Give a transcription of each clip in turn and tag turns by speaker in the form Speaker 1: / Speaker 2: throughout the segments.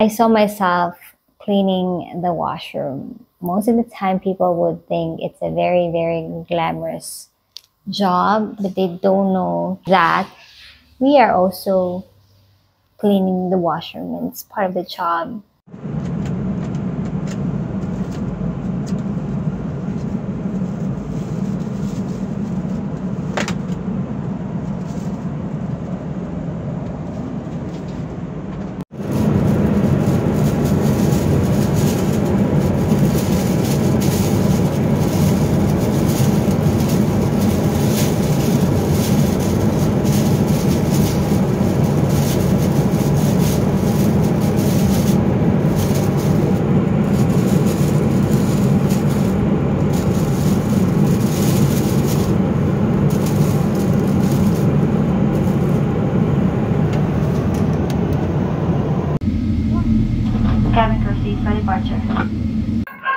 Speaker 1: I saw myself cleaning the washroom. Most of the time, people would think it's a very, very glamorous job, but they don't know that we are also cleaning the washroom and it's part of the job.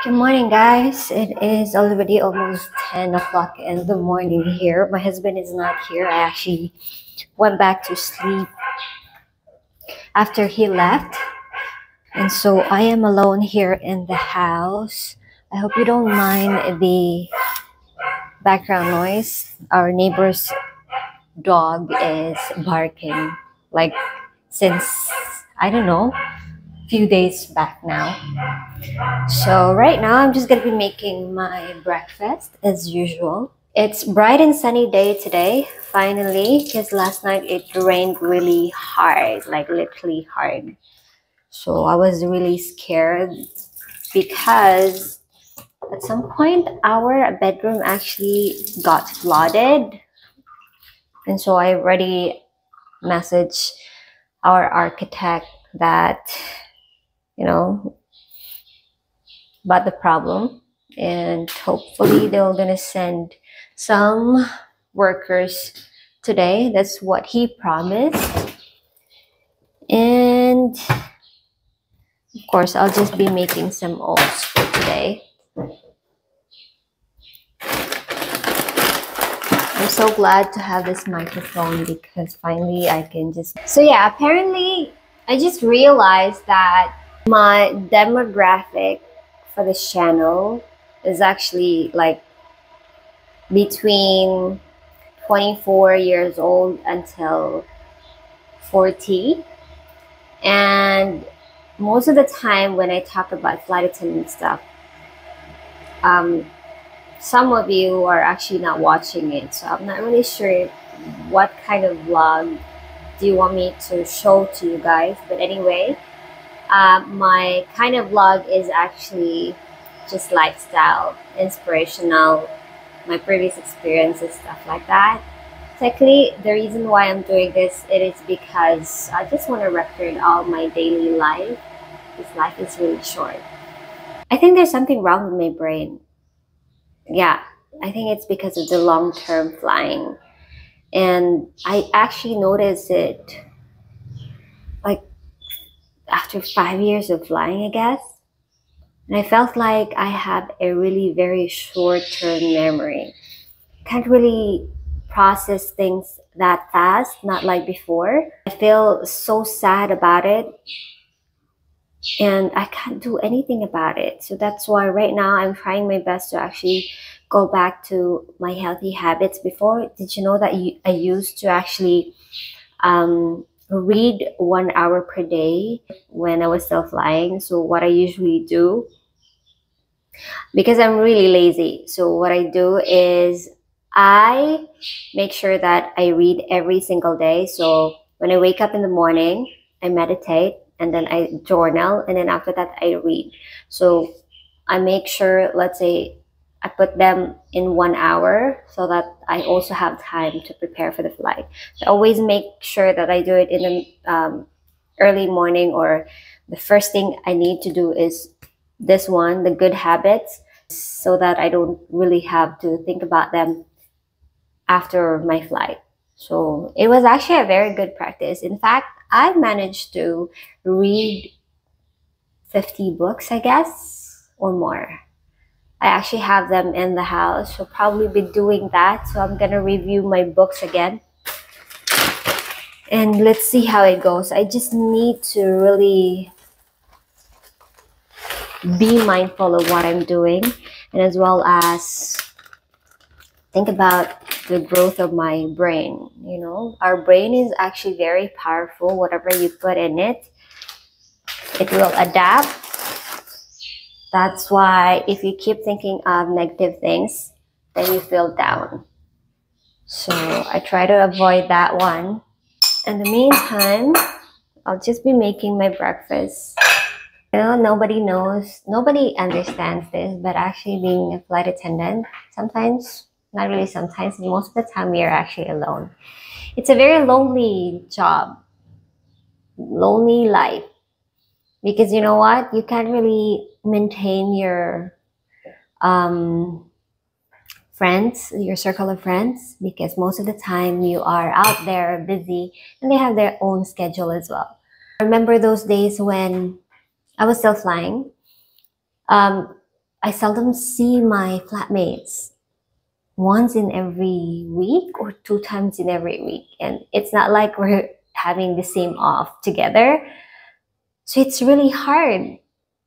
Speaker 1: Good morning, guys. It is already almost 10 o'clock in the morning here. My husband is not here. I actually went back to sleep after he left. And so I am alone here in the house. I hope you don't mind the background noise. Our neighbor's dog is barking like since, I don't know, few days back now. So right now I'm just gonna be making my breakfast as usual. It's bright and sunny day today, finally, because last night it rained really hard, like literally hard. So I was really scared because at some point our bedroom actually got flooded. And so I already messaged our architect that, you know, about the problem, and hopefully they're gonna send some workers today. That's what he promised. And of course I'll just be making some oats for today. I'm so glad to have this microphone because finally I can just... So yeah, apparently I just realized that my demographic for this channel is actually like between 24 years old until 40. And most of the time when I talk about flight attendant stuff, some of you are actually not watching it, so I'm not really sure what kind of vlog do you want me to show to you guys. But anyway, my kind of vlog is actually just lifestyle, inspirational, my previous experiences, stuff like that. Technically, the reason why I'm doing this, it is because I just want to record all my daily life. This life is really short. I think there's something wrong with my brain. Yeah, I think it's because of the long-term flying. And I actually noticed it like after 5 years of flying, I guess. And I felt like I have a really very short-term memory. Can't really process things that fast, not like before. I feel so sad about it and I can't do anything about it. So that's why right now I'm trying my best to actually go back to my healthy habits. Before, did you know that I used to actually read 1 hour per day when I was still flying? So what I usually do, because I'm really lazy, so what I do is I make sure that I read every single day. So when I wake up in the morning, I meditate, and then I journal, and then after that I read. So I make sure, let's say, I put them in 1 hour so that I also have time to prepare for the flight. So I always make sure that I do it in the early morning, or the first thing I need to do is this one, the good habits, so that I don't really have to think about them after my flight. So it was actually a very good practice. In fact, I managed to read 50 books, I guess, or more. I actually have them in the house, so probably be doing that. So I'm gonna review my books again, and let's see how it goes. I just need to really be mindful of what I'm doing, and as well as think about the growth of my brain. You know, our brain is actually very powerful. Whatever you put in it, it will adapt. That's why if you keep thinking of negative things, then you feel down. So I try to avoid that one. In the meantime, I'll just be making my breakfast. You know, nobody knows, nobody understands this, but actually being a flight attendant, sometimes, not really sometimes, most of the time we are actually alone. It's a very lonely job, lonely life. Because you know what? You can't really maintain your friends, your circle of friends, because most of the time you are out there busy and they have their own schedule as well. I remember those days when I was still flying. I seldom see my flatmates once in every week or 2 times in every week. And it's not like we're having the same off together. So it's really hard.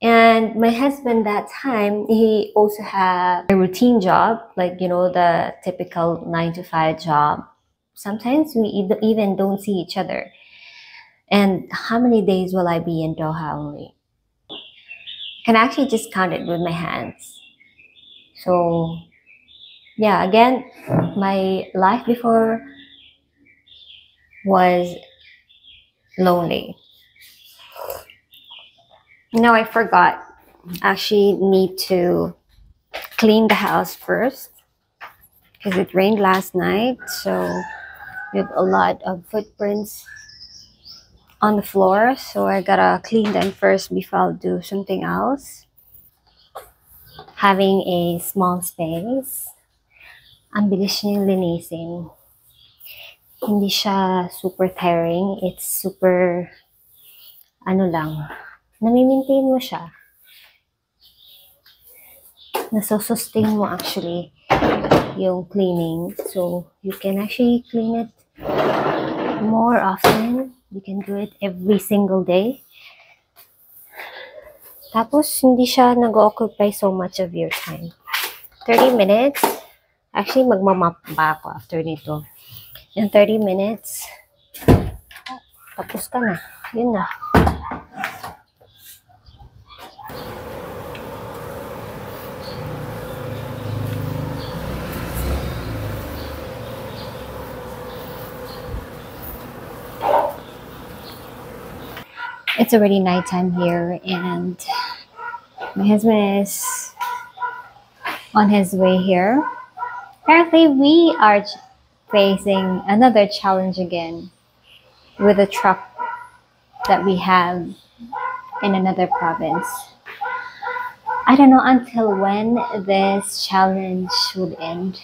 Speaker 1: And my husband that time, he also had a routine job, like, you know, the typical 9 to 5 job. Sometimes we even don't see each other. And how many days will I be in Doha only? I can actually just count it with my hands. So yeah, again, my life before was lonely. You know, I forgot. Actually need to clean the house first because it rained last night, so we have a lot of footprints on the floor, so I gotta clean them first before I'll do something else. Having a small space, ang bilis niyang linisin. Hindi siya super tiring, it's super ano lang, nami-maintain mo siya, nasusustain mo actually yung cleaning, so you can actually clean it more often. You can do it every single day. Tapos hindi siya nag-occupy so much of your time. 30 minutes. Actually, magmamap pa ako after nito. In 30 minutes, tapos ka na. Yun na. It's already nighttime here, and my husband is on his way here. Apparently, we are facing another challenge again with a truck that we have in another province. I don't know until when this challenge would end,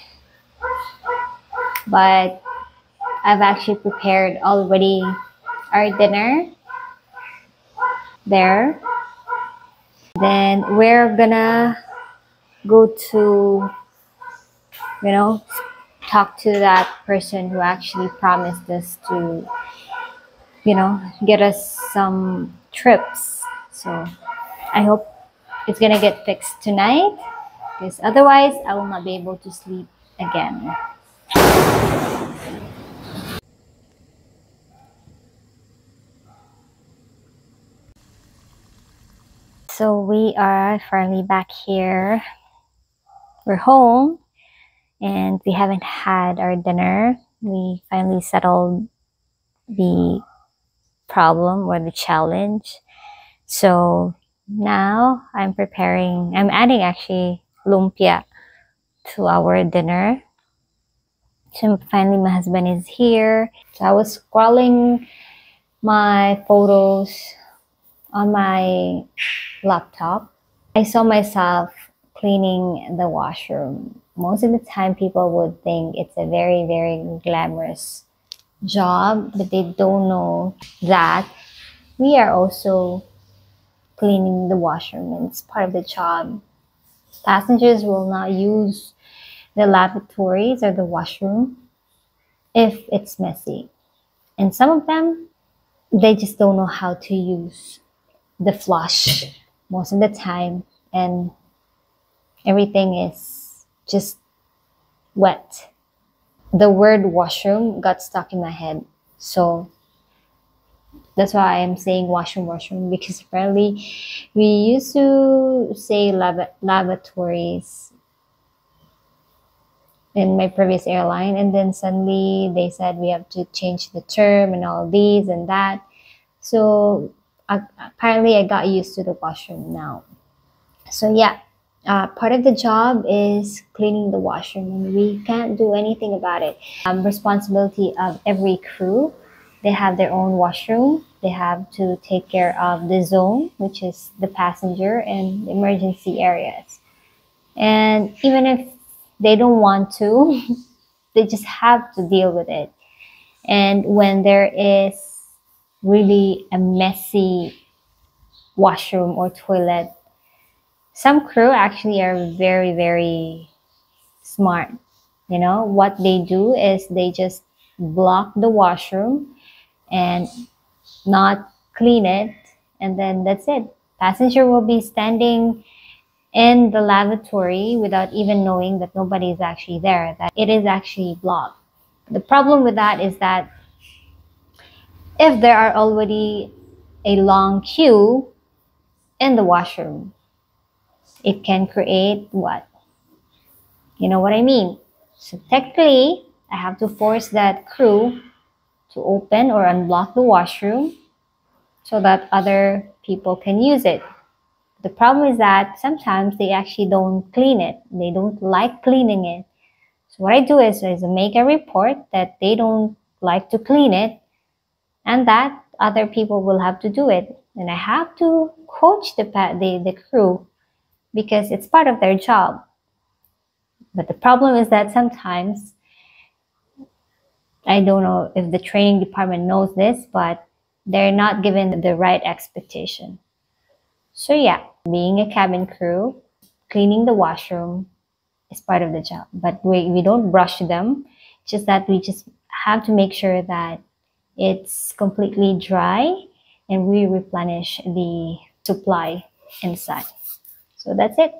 Speaker 1: but I've actually prepared already our dinner there. Then we're gonna go to, you know, talk to that person who actually promised us to, you know, get us some trips. So I hope it's gonna get fixed tonight, because otherwise I will not be able to sleep again. So we are finally back here. We're home and we haven't had our dinner. We finally settled the problem or the challenge. So now I'm adding actually lumpia to our dinner. So finally my husband is here. So I was scrolling my photos on my laptop. I saw myself cleaning the washroom. Most of the time people would think it's a very, very glamorous job, but they don't know that we are also cleaning the washroom, and it's part of the job. Passengers will not use the lavatories or the washroom if it's messy. And some of them, they just don't know how to use the flush. most of the time, and everything is just wet. The word washroom got stuck in my head, so that's why I'm saying washroom, washroom, because apparently we used to say lavatories in my previous airline, and then suddenly they said we have to change the term and all these and that. So apparently I got used to the washroom now. So yeah, part of the job is cleaning the washroom, and we can't do anything about it. Responsibility of every crew. They have their own washroom. They have to take care of the zone, which is the passenger and emergency areas. And even if they don't want to, they just have to deal with it. And when there is really a messy washroom or toilet, some crew actually are very, very smart. You know, what they do is they just block the washroom and not clean it, and then that's it. Passenger will be standing in the lavatory without even knowing that nobody is actually there, that it is actually blocked. The problem with that is that if there are already a long queue in the washroom, it can create what? You know what I mean? So technically, I have to force that crew to open or unblock the washroom so that other people can use it. The problem is that sometimes they actually don't clean it. They don't like cleaning it. So what I do is I make a report that they don't like to clean it, and that other people will have to do it. And I have to coach the crew because it's part of their job. But the problem is that sometimes, I don't know if the training department knows this, but they're not given the right expectation. So yeah, being a cabin crew, cleaning the washroom is part of the job. But we don't brush them, just that we just have to make sure that it's completely dry and we replenish the supply inside. So that's it.